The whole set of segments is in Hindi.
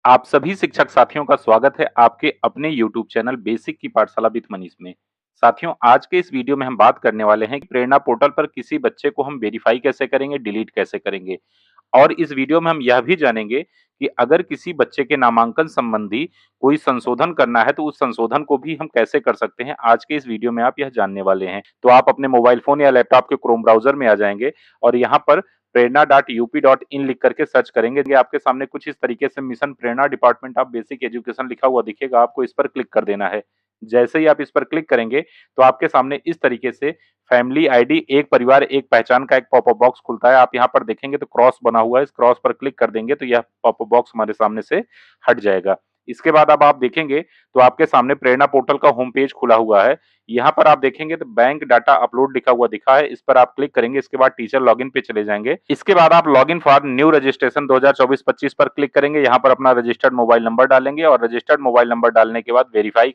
आप सभी शिक्षक साथियों का स्वागत है आपके अपने YouTube चैनल बेसिक की पाठशाला विद मनीष में। साथियों, आज के इस वीडियो में हम बात करने वाले हैं कि प्रेरणा पोर्टल पर किसी बच्चे को हम वेरीफाई कैसे करेंगे, डिलीट कैसे करेंगे। और इस वीडियो में हम यह भी जानेंगे कि अगर किसी बच्चे के नामांकन संबंधी कोई संशोधन करना है तो उस संशोधन को भी हम कैसे कर सकते हैं। आज के इस वीडियो में आप यह जानने वाले हैं। तो आप अपने मोबाइल फोन या लैपटॉप के क्रोम ब्राउजर में आ जाएंगे और यहाँ पर prerna.up.in लिख करके सर्च करेंगे। आपके सामने कुछ इस तरीके से mission Prerna department of basic education लिखा हुआ दिखेगा। आपको इस पर क्लिक कर देना है। जैसे ही आप इस पर क्लिक करेंगे तो आपके सामने इस तरीके से फैमिली आईडी, एक परिवार एक पहचान का एक पॉपअप बॉक्स खुलता है। आप यहाँ पर देखेंगे तो क्रॉस बना हुआ है। इस क्रॉस पर क्लिक कर देंगे तो यह पॉपअप बॉक्स हमारे सामने से हट जाएगा। इसके बाद अब आप देखेंगे तो आपके सामने प्रेरणा पोर्टल का होम पेज खुला हुआ है। यहाँ पर आप देखेंगे तो बैंक डाटा अपलोड लिखा हुआ दिखा है। इस पर आप क्लिक करेंगे। इसके बाद टीचर लॉगिन पे चले जाएंगे। इसके बाद आप लॉगिन फॉर न्यू रजिस्ट्रेशन 2024-25 पर क्लिक करेंगे। यहाँ पर अपना रजिस्टर्ड मोबाइल नंबर डालेंगे और रजिस्टर्ड मोबाइल नंबर डालने के बाद वेरीफाई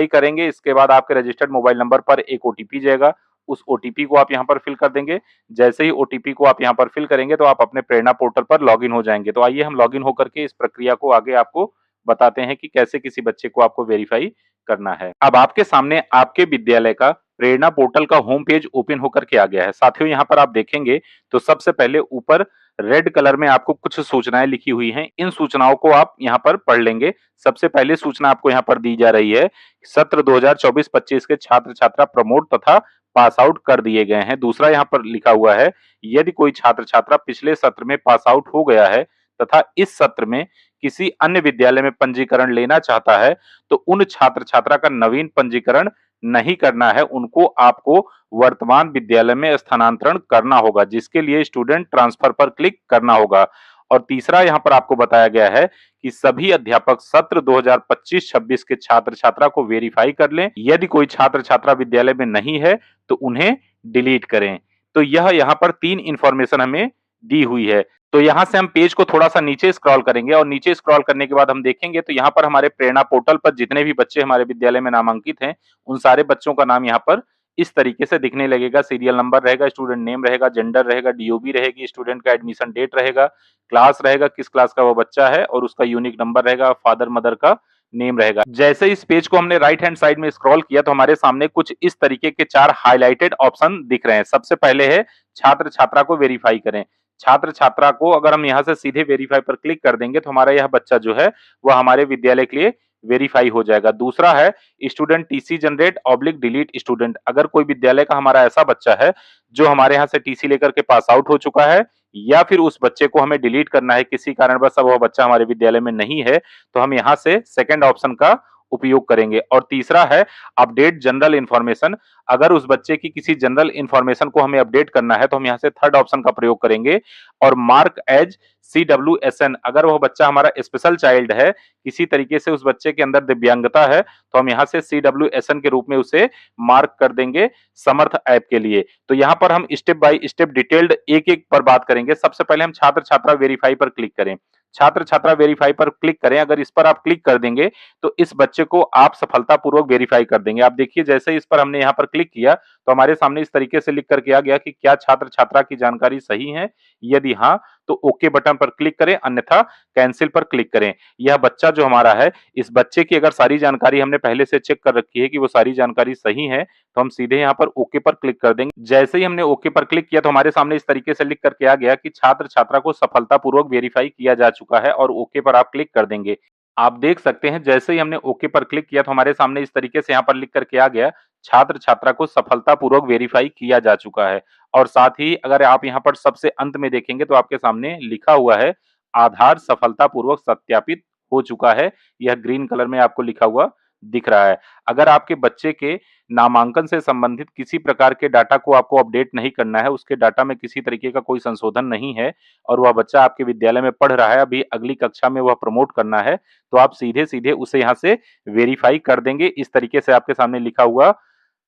करेंगे। इसके बाद आपके रजिस्टर्ड मोबाइल नंबर पर एक ओटीपी जाएगा। उस ओटीपी को आप यहाँ पर फिल कर देंगे। जैसे ही ओटीपी को आप यहाँ पर फिल करेंगे तो आप अपने प्रेरणा पोर्टल पर लॉगिन हो जाएंगे। तो आइए हम लॉगिन होकर के इस प्रक्रिया को आगे आपको बताते हैं कि कैसे किसी बच्चे को आपको वेरीफाई करना है। अब आपके सामने आपके विद्यालय का प्रेरणा पोर्टल का होम पेज ओपन होकर के आ गया है। साथियों, यहाँ पर आप देखेंगे तो सबसे पहले ऊपर रेड कलर में आपको कुछ सूचनाएं लिखी हुई हैं। इन सूचनाओं को आप यहाँ पर पढ़ लेंगे। सबसे पहले सूचना आपको यहाँ पर दी जा रही है, सत्र 2024-25 के छात्र छात्रा प्रमोट तथा पास आउट कर दिए गए हैं। दूसरा यहाँ पर लिखा हुआ है, यदि कोई छात्र छात्रा पिछले सत्र में पास आउट हो गया है तथा इस सत्र में किसी अन्य विद्यालय में पंजीकरण लेना चाहता है तो उन छात्र छात्रा का नवीन पंजीकरण नहीं करना है। उनको आपको वर्तमान विद्यालय में स्थानांतरण करना होगा, जिसके लिए स्टूडेंट ट्रांसफर पर क्लिक करना होगा। और तीसरा यहाँ पर आपको बताया गया है कि सभी अध्यापक सत्र 2025-26 के छात्र छात्रा को वेरीफाई कर लें। यदि कोई छात्र छात्रा विद्यालय में नहीं है तो उन्हें डिलीट करें। तो यह यहाँ पर 3 इंफॉर्मेशन हमें दी हुई है। तो यहाँ से हम पेज को थोड़ा सा नीचे स्क्रॉल करेंगे और नीचे स्क्रॉल करने के बाद हम देखेंगे तो यहाँ पर हमारे प्रेरणा पोर्टल पर जितने भी बच्चे हमारे विद्यालय में नामांकित हैं, उन सारे बच्चों का नाम यहाँ पर इस तरीके से दिखने लगेगा। सीरियल नंबर रहेगा, स्टूडेंट नेम रहेगा, जेंडर रहेगा, डीओबी रहेगी, स्टूडेंट का एडमिशन डेट रहेगा, क्लास रहेगा, किस क्लास का वो बच्चा है और उसका यूनिक नंबर रहेगा, फादर मदर का नेम रहेगा। जैसे इस पेज को हमने राइट हैंड साइड में स्क्रॉल किया तो हमारे सामने कुछ इस तरीके के 4 हाइलाइटेड ऑप्शन दिख रहे हैं। सबसे पहले है छात्र छात्रा को वेरीफाई करें। छात्र छात्रा को अगर हम यहाँ से सीधे वेरीफाई पर क्लिक कर देंगे तो हमारा यह बच्चा जो है वह हमारे विद्यालय के लिए वेरीफाई हो जाएगा। दूसरा है student TC generate oblique delete student. अगर कोई विद्यालय का हमारा ऐसा बच्चा है जो हमारे यहाँ से टीसी लेकर के पास आउट हो चुका है या फिर उस बच्चे को हमें डिलीट करना है, किसी कारणवश अब वह बच्चा हमारे विद्यालय में नहीं है, तो हम यहाँ से सेकंड ऑप्शन का उपयोग करेंगे। और तीसरा है अपडेट जनरल इंफॉर्मेशन। अगर उस बच्चे की किसी जनरल इंफॉर्मेशन को हमें अपडेट करना है तो हम यहाँ से थर्ड ऑप्शन का प्रयोग करेंगे। और मार्क एज CWSN, अगर वह बच्चा हमारा स्पेशल चाइल्ड है, किसी तरीके से उस बच्चे के अंदर दिव्यांगता है, तो हम यहाँ से CWSN के रूप में उसे मार्क कर देंगे समर्थ ऐप के लिए। तो यहाँ पर हम स्टेप बाय स्टेप डिटेल्ड एक एक पर बात करेंगे। सबसे पहले हम छात्र छात्रा वेरीफाई पर क्लिक करें। छात्र छात्रा वेरीफाई पर क्लिक करें। अगर इस पर आप क्लिक कर देंगे तो इस बच्चे को आप सफलतापूर्वक वेरीफाई कर देंगे। आप देखिए जैसे इस पर हमने यहाँ पर क्लिक किया तो हमारे सामने इस तरीके से लिख करके आ गया कि क्या छात्र छात्रा की जानकारी सही है, यदि हाँ तो ओके बटन पर क्लिक करें, अन्यथा कैंसिल पर क्लिक करें। यह बच्चा जो हमारा है, इस बच्चे की अगर सारी जानकारी हमने पहले से चेक कर रखी है कि वो सारी जानकारी सही है तो हम सीधे यहाँ पर ओके पर क्लिक कर देंगे। जैसे ही हमने ओके पर क्लिक किया तो हमारे सामने इस तरीके से लिख करके आ गया कि छात्र छात्रा को सफलतापूर्वक वेरीफाई किया जा चुका है और ओके पर आप क्लिक कर देंगे। आप देख सकते हैं जैसे ही हमने ओके पर क्लिक किया तो हमारे सामने इस तरीके से यहाँ पर लिख करके आ गया, छात्र छात्रा को सफलतापूर्वक वेरीफाई किया जा चुका है। और साथ ही अगर आप यहाँ पर सबसे अंत में देखेंगे तो आपके सामने लिखा हुआ है आधार सफलतापूर्वक सत्यापित हो चुका है। यह ग्रीन कलर में आपको लिखा हुआ दिख रहा है। अगर आपके बच्चे के नामांकन से संबंधित किसी प्रकार के डाटा को आपको अपडेट नहीं करना है, उसके डाटा में किसी तरीके का कोई संशोधन नहीं है और वह बच्चा आपके विद्यालय में पढ़ रहा है, अभी अगली कक्षा में वह प्रमोट करना है, तो आप सीधे-सीधे उसे यहाँ से वेरीफाई कर देंगे। इस तरीके से आपके सामने लिखा हुआ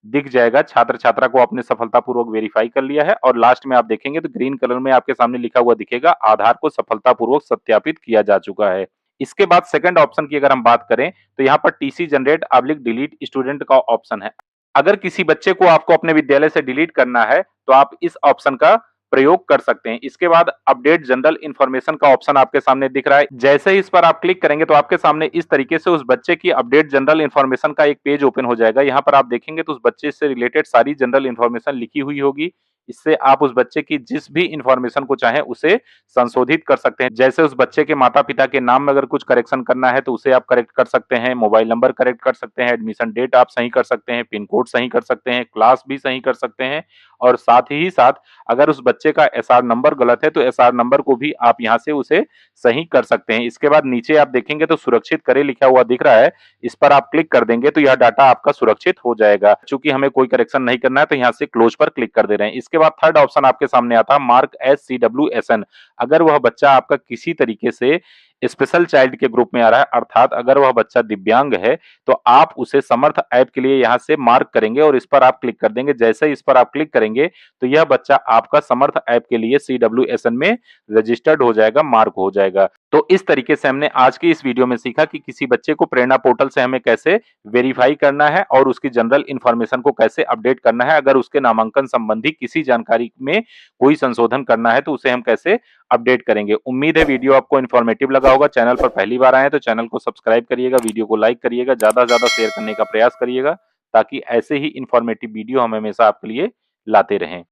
दिख जाएगा, छात्र छात्रा को आपने सफलतापूर्वक वेरीफाई कर लिया है। और लास्ट में आप देखेंगे तो ग्रीन कलर में आपके सामने लिखा हुआ दिखेगा, आधार को सफलतापूर्वक सत्यापित किया जा चुका है। इसके बाद सेकंड ऑप्शन की अगर हम बात करें तो यहाँ पर TC generate oblique delete student का ऑप्शन है। अगर किसी बच्चे को आपको अपने विद्यालय से डिलीट करना है तो आप इस ऑप्शन का प्रयोग कर सकते हैं। इसके बाद अपडेट जनरल इन्फॉर्मेशन का ऑप्शन आपके सामने दिख रहा है। जैसे ही इस पर आप क्लिक करेंगे तो आपके सामने इस तरीके से उस बच्चे की अपडेट जनरल इन्फॉर्मेशन का एक पेज ओपन हो जाएगा। यहाँ पर आप देखेंगे तो उस बच्चे से रिलेटेड सारी जनरल इन्फॉर्मेशन लिखी हुई होगी। इससे आप उस बच्चे की जिस भी इन्फॉर्मेशन को चाहें उसे संशोधित कर सकते हैं। जैसे उस बच्चे के माता-पिता के नाम में अगर कुछ करेक्शन करना है तो उसे आप करेक्ट कर सकते हैं, मोबाइल नंबर करेक्ट कर सकते हैं, एडमिशन डेट आप सही कर सकते हैं, पिन कोड सही कर सकते हैं, क्लास भी सही कर सकते हैं और साथ ही साथ अगर उस बच्चे का एसआर नंबर गलत है तो एसआर नंबर को भी आप यहाँ से उसे सही कर सकते हैं। इसके बाद नीचे आप देखेंगे तो सुरक्षित करें लिखा हुआ दिख रहा है। इस पर आप क्लिक कर देंगे तो यह डाटा आपका सुरक्षित हो जाएगा। चूंकि हमें कोई करेक्शन नहीं करना है तो यहाँ से क्लोज पर क्लिक कर दे रहे हैं। इसके बाद थर्ड ऑप्शन आपके सामने आता है मार्क एज CWSN। अगर वह बच्चा आपका किसी तरीके से स्पेशल चाइल्ड के ग्रुप में आ रहा है, अर्थात अगर वह बच्चा दिव्यांग है तो आप उसे समर्थ ऐप के लिए यहाँ से मार्क करेंगे और इस पर आप क्लिक कर देंगे। जैसे ही इस पर आप क्लिक करेंगे तो यह बच्चा आपका समर्थ ऐप के लिए CWSN में रजिस्टर्ड हो जाएगा, मार्क हो जाएगा। तो इस तरीके से हमने आज की इस वीडियो में सीखा कि किसी बच्चे को प्रेरणा पोर्टल से हमें कैसे वेरीफाई करना है और उसकी जनरल इन्फॉर्मेशन को कैसे अपडेट करना है। अगर उसके नामांकन संबंधी किसी जानकारी में कोई संशोधन करना है तो उसे हम कैसे अपडेट करेंगे। उम्मीद है वीडियो आपको इन्फॉर्मेटिव लगा होगा। चैनल पर पहली बार आए हैं तो चैनल को सब्सक्राइब करिएगा, वीडियो को लाइक करिएगा, ज्यादा से ज्यादा शेयर करने का प्रयास करिएगा ताकि ऐसे ही इन्फॉर्मेटिव वीडियो हम हमेशा आपके लिए लाते रहें।